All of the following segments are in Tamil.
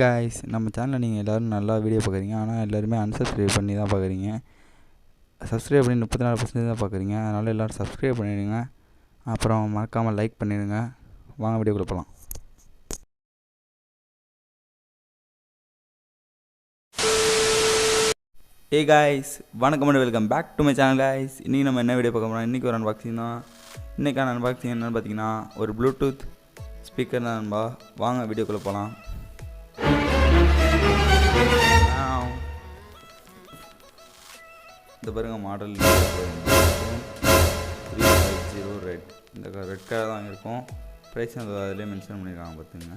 காய்ஸ், நம்ம சேனலில் நீங்கள் எல்லோரும் நல்லா வீடியோ பார்க்குறீங்க. ஆனால் எல்லோருமே அன்சப்ஸ்கிரைப் பண்ணி தான் பார்க்குறீங்க. சப்ஸ்கிரைப் பண்ணி 34% தான் பார்க்குறீங்க. அதனால் எல்லோரும் சப்ஸ்கிரைப் பண்ணிடுங்க. அப்புறம் மறக்காமல் லைக் பண்ணிடுங்க. வாங்க வீடியோக்குள்ளே போகலாம். காய்ஸ், வணக்கம் and welcome back to my channel guys. இன்றைக்கி நம்ம என்ன வீடியோ பார்க்க போகிறோம்? இன்றைக்கி ஒரு அன்பாக்சிங் தான். இன்றைக்கான அன்பாக்சிங் என்னென்னு பார்த்தீங்கன்னா ஒரு ப்ளூடூத் ஸ்பீக்கர் தான் நண்பா. வாங்க வீடியோக்குள்ளே போகலாம். இந்த பாருங்க மாடல் 350 ரெட். இந்த ரெட் கலர் தான் இருக்கும். ப்ரைஸ் அதிலே மென்ஷன் பண்ணியிருக்காங்க பார்த்துங்க.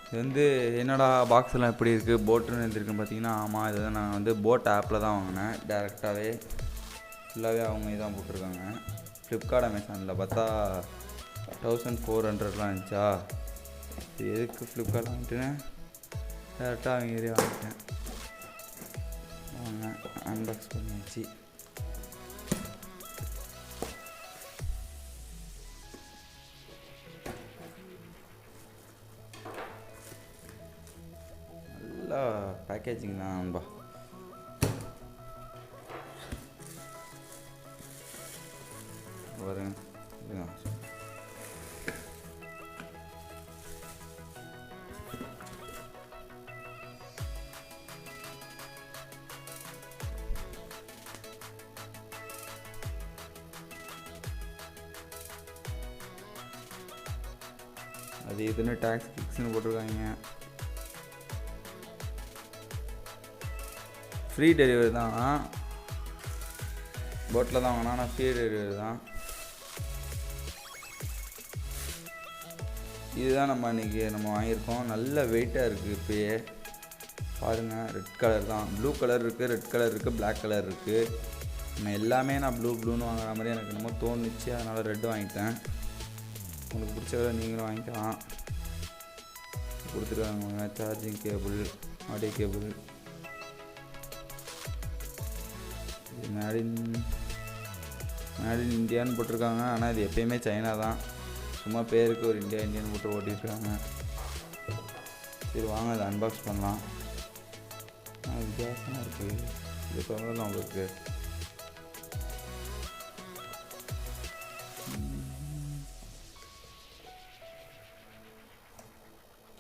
இது வந்து என்னடா பாக்ஸ்லாம் எப்படி இருக்குது, போட்டுன்னு இருந்திருக்குன்னு பார்த்தீங்கன்னா, ஆமாம் இது தான் நான் வந்து போட் ஆப்பில் தான் வாங்கினேன். டேரெக்டாகவே ஃபுல்லாகவே அவங்க இதான் போட்டிருக்காங்க. ஃப்ளிப்கார்ட் அமேசானில் பார்த்தா 1400 இருந்துச்சா. இது எதுக்கு ஃப்ளிப்கார்ட் வாங்கிட்டுன்னு டேரெக்டாக அவங்க ஏரியா வாங்கிட்டேன். வாங்க அன்பாக்ஸ் பண்ணியாச்சு. நல்லா பேக்கேஜிங் தான் நண்பா. பாருங்க அது இதுன்னு டேக்ஸ் கிக்ஸ்னு போட்டிருக்காங்க. ஃப்ரீ டெலிவரி தான், போட்டில் தான் வாங்கினா. ஆனால் ஃப்ரீ டெலிவரி தான். இதுதான் நம்ம இன்றைக்கி வாங்கியிருக்கோம். நல்ல வெயிட்டாக இருக்குது. இப்போயே பாருங்கள், ரெட் கலர் தான். ப்ளூ கலர் இருக்குது, ரெட் கலர் இருக்குது, பிளாக் கலர் இருக்குது. நான் எல்லாமே ப்ளூன்னு வாங்குற மாதிரி எனக்கு என்னமோ தோணுச்சு. அதனால் ரெட்டு வாங்கிட்டேன். உங்களுக்கு பிடிச்ச கலர் நீங்களும் வாங்கிக்கலாம். கொடுத்துருக்காங்க charging cable, audio cable. Made in இந்தியான்னு போட்டிருக்காங்க. ஆனால் இது எப்பயுமே சைனா தான். சும்மா பேருக்கு ஒரு இந்தியன் போட்டு ஓட்டியிருக்காங்க. சரி வாங்க அதை அன்பாக்ஸ் பண்ணலாம். வித்தியாசமாக இருக்குது. இது சொல்லலாம் உங்களுக்கு.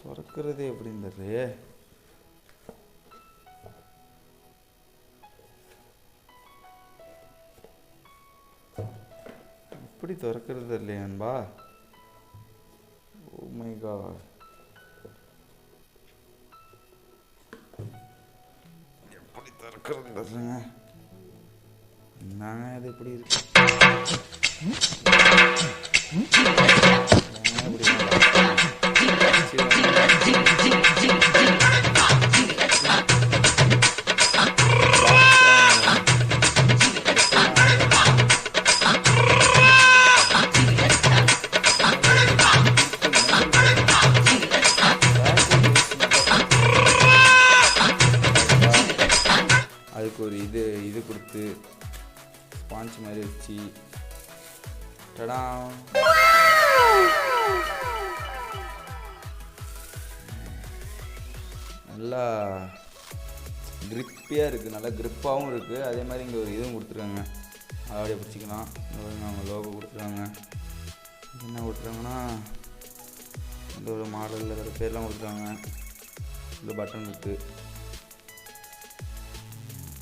திறக்கிறது எப்படின்றது எப்படி திறக்கிறது இல்லையான்பா. ஓ மை காட், எப்படி திறக்கிறது என்னங்க இது எப்படி இருக்கு? அதுக்கு ஒரு இது கொடுத்து ஸ்பாஞ்ச் மாதிரி வச்சு டடா நல்லா கிரிப்பியாக இருக்குது. நல்லா கிரிப்பாகவும் இருக்குது. அதே மாதிரி இங்கே ஒரு இதுவும் கொடுத்துருக்காங்க. அதை அப்படியே பிடிச்சிக்கலாம். அவங்க லோகோ கொடுத்துருக்காங்க. என்ன கொடுத்துருக்காங்கன்னா இந்த ஒரு மாடலில் வேறு பேர்லாம் கொடுத்துருக்காங்க. இந்த பட்டன் இருக்குது,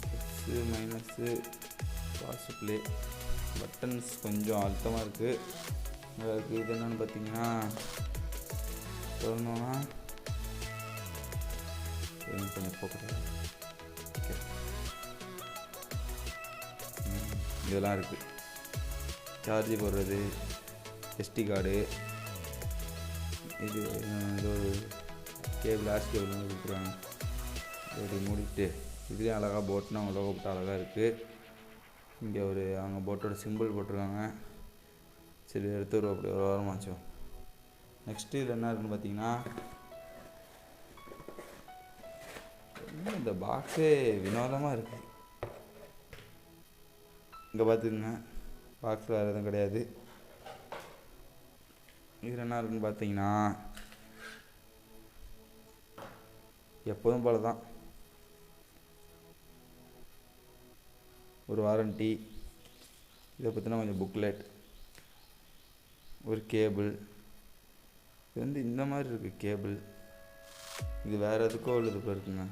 plus minus, pause play. Buttons கொஞ்சம் அழுத்தமாக இருக்குது. அதுக்கு இது என்னென்னு பார்த்தீங்கன்னா சொல்லணுன்னா கொஞ்சம் போக்குறது இதெல்லாம் இருக்குது. சார்ஜ் போடுறது, எஸ்டி கார்டு, இது ஒரு கேபிள், ஆஸ் கேபிள் வந்து கொடுத்துருவாங்க. இப்படி மூடிட்டு இதுலேயும் அழகாக போட்டுன்னு அவங்க லோகோ போட்டு அழகாக இருக்குது. இங்கே அவங்க போட்டோட சிம்பிள் போட்டிருக்காங்க. சரி எடுத்து அப்படி ஒரு வாரமாச்சோம். நெக்ஸ்ட்டு இதில் என்ன இருக்குன்னு பார்த்தீங்கன்னா, இந்த பாக்ஸே வினோதமாக இருக்குது. இங்கே பார்த்துக்குங்க, பாக்ஸ் வேறு எதுவும் கிடையாது. இதில் என்ன இருக்குன்னு பார்த்தீங்கன்னா எப்போதும் போல தான். ஒரு வாரண்டி, இதை பற்றின கொஞ்சம் புக்லெட், ஒரு கேபிள். இது வந்து இந்த மாதிரி இருக்குது கேபிள். இது வேறு எதுக்கோ உள்ளது இப்போ இருக்குங்க,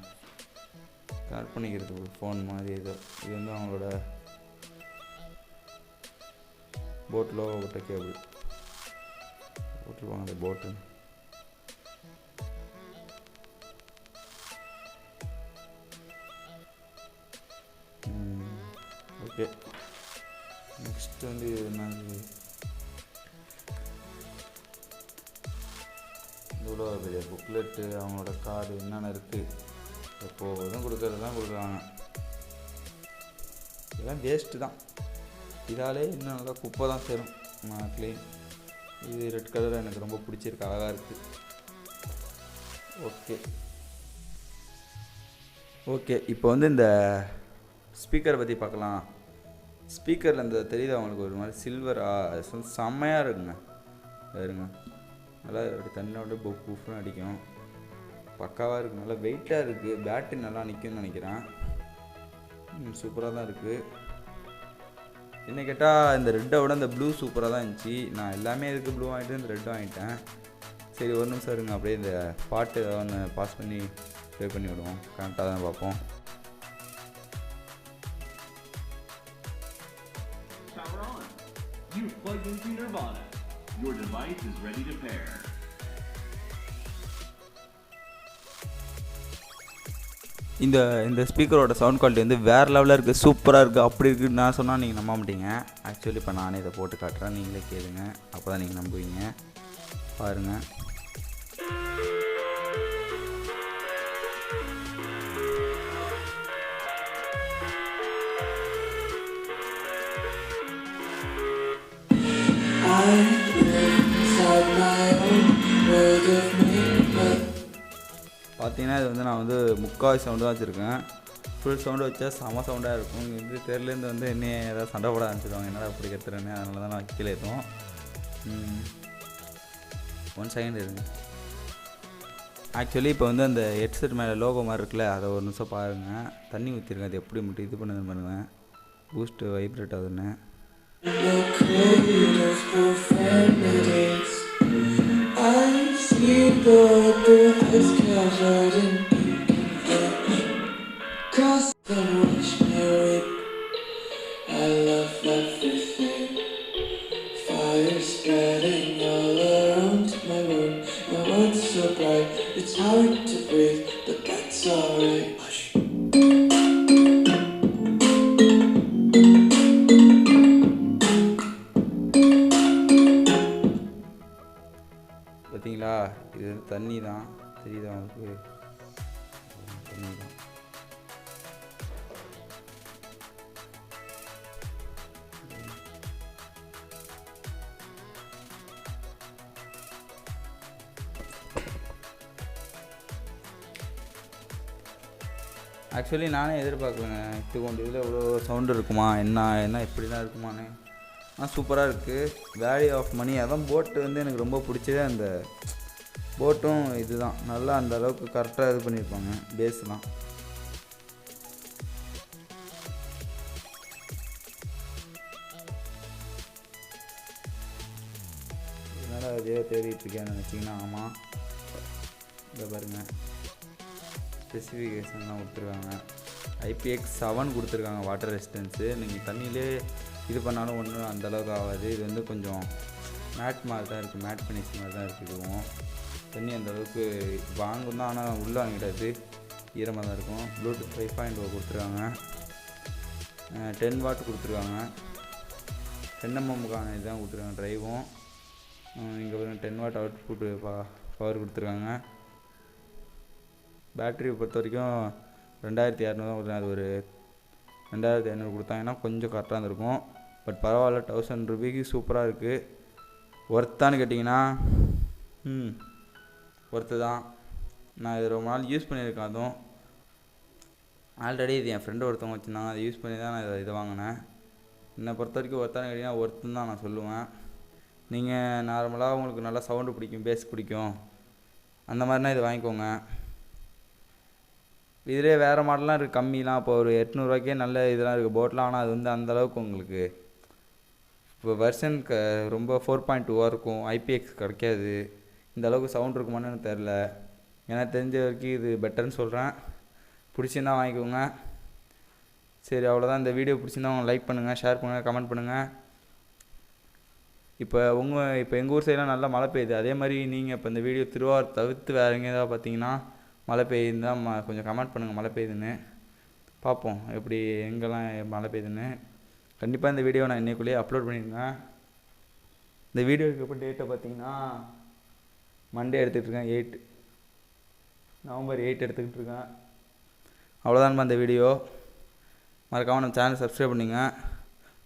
கனெக்ட் பண்ணிக்கிறது ஒரு ஃபோன் மாதிரி ஏதோ. இது வந்து அவங்களோட போட் லோகோ போட்ட கேபிள் போட்டுருவாங்க. அந்த போட்டு ஓகே. நெக்ஸ்ட் வந்து என்னது, இவ்வளோ பெரிய புக்லெட்டு, அவங்களோட கார்டு என்னென்ன இருக்குது, எப்போதும் கொடுக்கறது தான் கொடுக்குறாங்க. இதெல்லாம் வேஸ்ட்டு தான். இதாலே இன்னும் நல்லா குப்பை தான் சேரும் க்ளீன். இது ரெட் கலர் எனக்கு ரொம்ப பிடிச்சிருக்கு, அழகாக இருக்குது. ஓகே இப்போ வந்து இந்த ஸ்பீக்கரை பற்றி பார்க்கலாம். ஸ்பீக்கரில் இந்த தெரியுது அவங்களுக்கு ஒரு மாதிரி சில்வராக செம்மையாக இருக்குங்க. இருங்க, நல்லா அப்படி தண்ணியோட புஃப்னு அடிக்கும், பக்காவாக இருக்குது. நல்லா வெயிட்டாக இருக்குது, பேட்டரி நல்லா நிற்கும்னு நினைக்கிறேன். சூப்பராக தான் இருக்குது. என்ன கேட்டால் இந்த ரெட்டை விட இந்த ப்ளூ சூப்பராக தான் இருந்துச்சு. நான் எல்லாமே இதுக்கு ப்ளூ வாங்கிட்டு இந்த ரெட்டு வாங்கிட்டேன். சரி ஒரு நிமிஷம் இருங்க, அப்படியே இந்த பாட்டு ஏதாவது ஒன்று பாஸ் பண்ணி ப்ளே பண்ணி விடுவோம், கரெக்டாக தான் பார்ப்போம். இந்த ஸ்பீக்கரோட சவுண்ட் குவாலிட்டி வந்து வேறு லெவலில் இருக்குது, சூப்பராக இருக்குது. அப்படி இருக்குன்னு நான் சொன்னால் நீங்கள் நம்ப மாட்டீங்க. ஆக்சுவலி இப்போ நானே இதை போட்டு காட்டுறேன், நீங்களே கேளுங்க, அப்போ தான் நீங்கள் நம்புவீங்க. பாருங்கள். பார்த்தீங்கன்னா இது வந்து நான் வந்து முக்கால் சவுண்டு தான் வச்சுருக்கேன். ஃபுல் சவுண்டு வச்சா செம சவுண்டாக இருக்கும். இங்கே வந்து தெருலேருந்து வந்து என்ன ஏதாவது சண்டை போட ஆரம்பிச்சிடுவாங்க, என்னடா அப்படி கத்துறேன்னு. அதனால தான் நான் கீழே ஏற்றுவோம். 1 செகண்ட் இருங்க. ஆக்சுவலி இப்போ வந்து அந்த ஹெட்செட் மேலே லோகோ மாதிரி இருக்குல்ல, அதை ஒரு நிமிஷம் பாருங்கள். தண்ணி ஊற்றிருங்க, அது எப்படி மட்டும் இது பண்ணுதுன்னு பாருங்கள். பூஸ்ட்டு வைப்ரேட் ஆகுதுன்னு. It's hard to breathe, but that's alright. பார்த்தீங்களா, இது வந்து தண்ணி தான், தெரியுதா உங்களுக்கு? தண்ணி தான். ஆக்சுவலி நானே எதிர்பார்க்கலங்க, இது கொண்டு இதில் இவ்வளோ சவுண்டு இருக்குமா, என்ன இப்படி தான் இருக்குமான்னு. சூப்பராக இருக்குது, வேல்யூ ஆஃப் மணி. அதான் போட்டு வந்து எனக்கு ரொம்ப பிடிச்சதே அந்த போட்டும் இதுதான். நல்லா அந்த அளவுக்கு கரெக்டாக இது பண்ணியிருப்பாங்க பேஸ்லாம். இதனால் அதே தேடிட்டுருக்கேன்னு நினச்சிங்கன்னா ஆமாம். இதை பாருங்கள், ஸ்பெசிஃபிகேஷன்லாம் கொடுத்துருக்காங்க. IPX7 கொடுத்துருக்காங்க, வாட்டர் ரெசிஸ்டன்ஸு. நீங்கள் தண்ணியிலே இது பண்ணாலும் ஒன்றும் அந்தளவுக்கு ஆகாது. இது வந்து கொஞ்சம் மேட் மாதிரி தான் இருக்குது, மேட் ஃபினிஷ் மாதிரி தான் இருக்குது. இதுவும் தண்ணி அந்தளவுக்கு வாங்கும் தான், ஆனால் உள்ளே வாங்கிடாது, ஈரமாக தான் இருக்கும். ப்ளூடூத் 5.0 கொடுத்துருக்காங்க. 10 வாட் கொடுத்துருக்காங்க. 10mm இதுதான் கொடுத்துருக்காங்க ட்ரைவும். இங்கே பாருங்கள் 10 வாட் அவுட்புட் பவர் கொடுத்துருக்காங்க. பேட்டரி பொறுத்த வரைக்கும் 2200 தான் கொடுத்தாங்க. அது ஒரு 2500 கொடுத்தாங்கன்னா கொஞ்சம் கரெக்டாக இருந்திருக்கும். பட் பரவாயில்ல, 1000 ரூபாய்க்கு சூப்பராக இருக்குது. ஒர்த்தான்னு கேட்டிங்கன்னா ஒர்த்து தான். நான் இது ரொம்ப நாள் யூஸ் பண்ணியிருக்கேன். அதுவும் ஆல்ரெடி இது என் ஃப்ரெண்டு ஒருத்தவங்க வச்சுருந்தாங்க, அதை யூஸ் பண்ணி தான் நான் இதை வாங்கினேன். என்னை பொறுத்த வரைக்கும் ஒர்த்தான்னு கேட்டிங்கன்னா ஒர்த்துன்னு தான் நான் சொல்லுவேன். நீங்கள் நார்மலாக உங்களுக்கு நல்லா சவுண்டு பிடிக்கும், பேஸ் பிடிக்கும், அந்த மாதிரினா இது வாங்கிக்கோங்க. இதிலே வேறு மாடல்லாம் இருக்குது கம்மிலாம். இப்போ ஒரு 800 நல்ல இதெல்லாம் இருக்குது போட்லாம். ஆனால் அது வந்து அந்தளவுக்கு உங்களுக்கு இப்போ வெர்ஷன் ரொம்ப 4.2 இருக்கும். ஐபிஎக்ஸ் கிடைக்காது. இந்த அளவுக்கு சவுண்ட் இருக்குமான்னு எனக்கு தெரில. எனக்கு தெரிஞ்ச வரைக்கும் இது பெட்டர்னு சொல்கிறேன். பிடிச்சிருந்தா வாங்கிக்கோங்க. சரி, அவ்வளோதான். இந்த வீடியோ பிடிச்சிருந்தா அவங்க லைக் பண்ணுங்கள், ஷேர் பண்ணுங்கள், கமெண்ட் பண்ணுங்கள். இப்போ எங்கள் ஊர் சைடெலாம் நல்லா மழை பெய்யுது. அதே மாதிரி நீங்கள் இப்போ இந்த வீடியோ திருவாரூர் தவிர்த்து வேறு எங்கேயாவது பார்த்தீங்கன்னா மழை பெய்யுதுதான் கொஞ்சம் கமெண்ட் பண்ணுங்கள் மழை பெய்யுதுன்னு. பார்ப்போம் எப்படி எங்கெல்லாம் மழை பெய்யுதுன்னு. கண்டிப்பாக இந்த வீடியோ நான் இன்னைக்குள்ளேயே அப்லோட் பண்ணியிருக்கேன். இந்த வீடியோக்கு இப்போ டேட்டை பார்த்தீங்கன்னா மண்டே எடுத்துக்கிட்டு இருக்கேன். 8 நவம்பர் 8 எடுத்துக்கிட்டு இருக்கேன். அவ்வளோதான்ப்பா இந்த வீடியோ. மறக்காமல் நம்ம சேனல் சப்ஸ்கிரைப் பண்ணிங்க.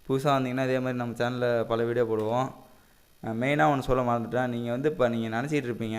புதுசாக வந்தீங்கன்னா இதே மாதிரி நம்ம சேனலில் பல வீடியோ போடுவோம். மெயினாக ஒன்று சொல்ல மறந்துட்டேன். நீங்கள் வந்து இப்போ நீங்கள் நினச்சிட்டு இருப்பீங்க